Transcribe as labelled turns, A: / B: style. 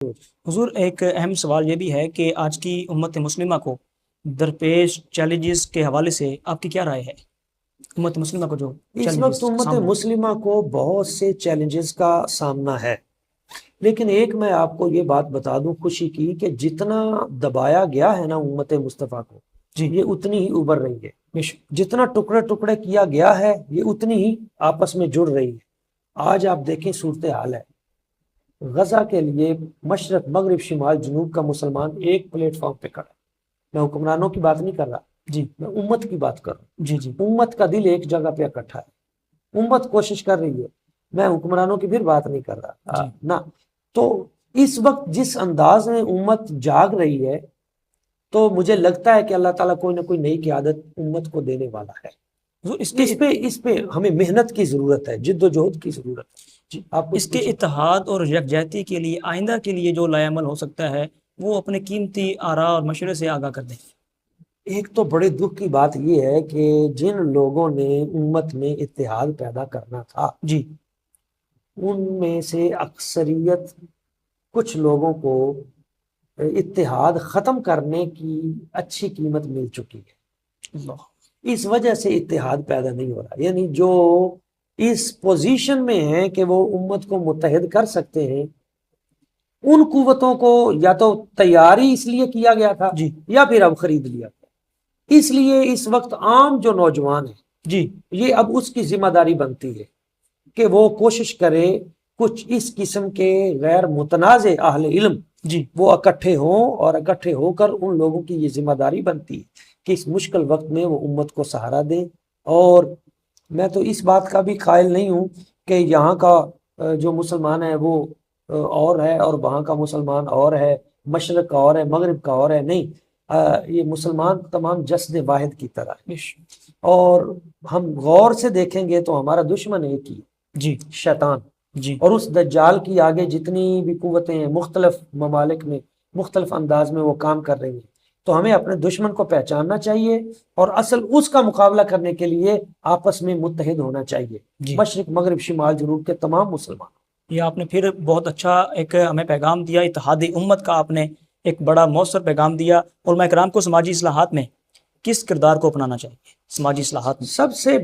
A: حضور ایک اہم سوال یہ بھی ہے کہ آج کی امت مسلمہ کو درپیش چیلنجز کے حوالے سے آپ کی کیا رائے ہے؟ امت مسلمہ کو جو
B: اس وقت امت مسلمہ کو بہت سے چیلنجز کا سامنا ہے، لیکن ایک میں آپ کو یہ بات بتا دوں خوشی کی کہ جتنا دبایا گیا ہے نا امت مصطفیٰ کو، یہ اتنی ہی ابھر رہی ہے۔ جتنا ٹکڑے ٹکڑے کیا گیا ہے یہ اتنی ہی آپس میں جڑ رہی ہے۔ آج آپ دیکھیں صورتحال ہے غزہ کے لیے مشرق مغرب شمال جنوب کا مسلمان ایک پلیٹ فارم پہ کھڑا ہے۔ میں حکمرانوں کی بات نہیں کر رہا، میں امت کی بات کر رہا ہوں۔ امت کا دل ایک جگہ پہ اکٹھا ہے، امت کوشش کر رہی ہے، میں حکمرانوں کی پھر بات نہیں کر رہا نا۔ تو اس وقت جس انداز میں امت جاگ رہی ہے تو مجھے لگتا ہے کہ اللہ تعالیٰ کوئی نہ کوئی نئی قیادت امت کو دینے والا ہے۔ اس پہ ہمیں محنت کی ضرورت ہے، جد و جہد کی ضرورت ہے۔
A: اس کے اتحاد اور یکجہتی کے لیے آئندہ کے لیے جو لائے عمل ہو سکتا ہے وہ اپنے قیمتی آراء اور مشورے سے آگاہ کر دیں۔
B: ایک تو بڑے دکھ کی بات یہ ہے کہ جن لوگوں نے امت میں اتحاد پیدا کرنا تھا ان میں سے اکثریت کچھ لوگوں کو اتحاد ختم کرنے کی اچھی قیمت مل چکی ہے، اس وجہ سے اتحاد پیدا نہیں ہو رہا۔ یعنی جو اس پوزیشن میں ہیں کہ وہ امت کو متحد کر سکتے ہیں، ان قوتوں کو یا تو تیاری اس لیے کیا گیا تھا یا پھر اب خرید لیا گیا۔ اس لیے اس وقت عام جو نوجوان ہیں یہ اب اس کی ذمہ داری بنتی ہے کہ وہ کوشش کرے کچھ اس قسم کے غیر متنازع اہل علم وہ اکٹھے ہوں، اور اکٹھے ہو کر ان لوگوں کی یہ ذمہ داری بنتی ہے کہ اس مشکل وقت میں وہ امت کو سہارا دیں۔ اور میں تو اس بات کا بھی قائل نہیں ہوں کہ یہاں کا جو مسلمان ہے وہ اور ہے اور وہاں کا مسلمان اور ہے، مشرق کا اور ہے مغرب کا اور ہے، نہیں، یہ مسلمان تمام جسد واحد کی طرح ہے۔ اور ہم غور سے دیکھیں گے تو ہمارا دشمن ایک ہی شیطان، اور اس دجال کی آگے جتنی بھی قوتیں ہیں مختلف ممالک میں مختلف انداز میں وہ کام کر رہی ہیں۔ تو ہمیں اپنے دشمن کو پہچاننا چاہیے اور اصل اس کا مقابلہ کرنے کے لیے آپس میں متحد ہونا چاہیے، مشرق مغرب شمال جنوب کے تمام مسلمان۔
A: یہ آپ نے پھر بہت اچھا ایک ہمیں پیغام دیا، اتحاد امت کا آپ نے ایک بڑا مؤثر پیغام دیا۔ اور علماء کرام کو سماجی اصلاحات میں کس کردار کو اپنانا چاہیے؟ سماجی اصلاحات میں
B: سب سے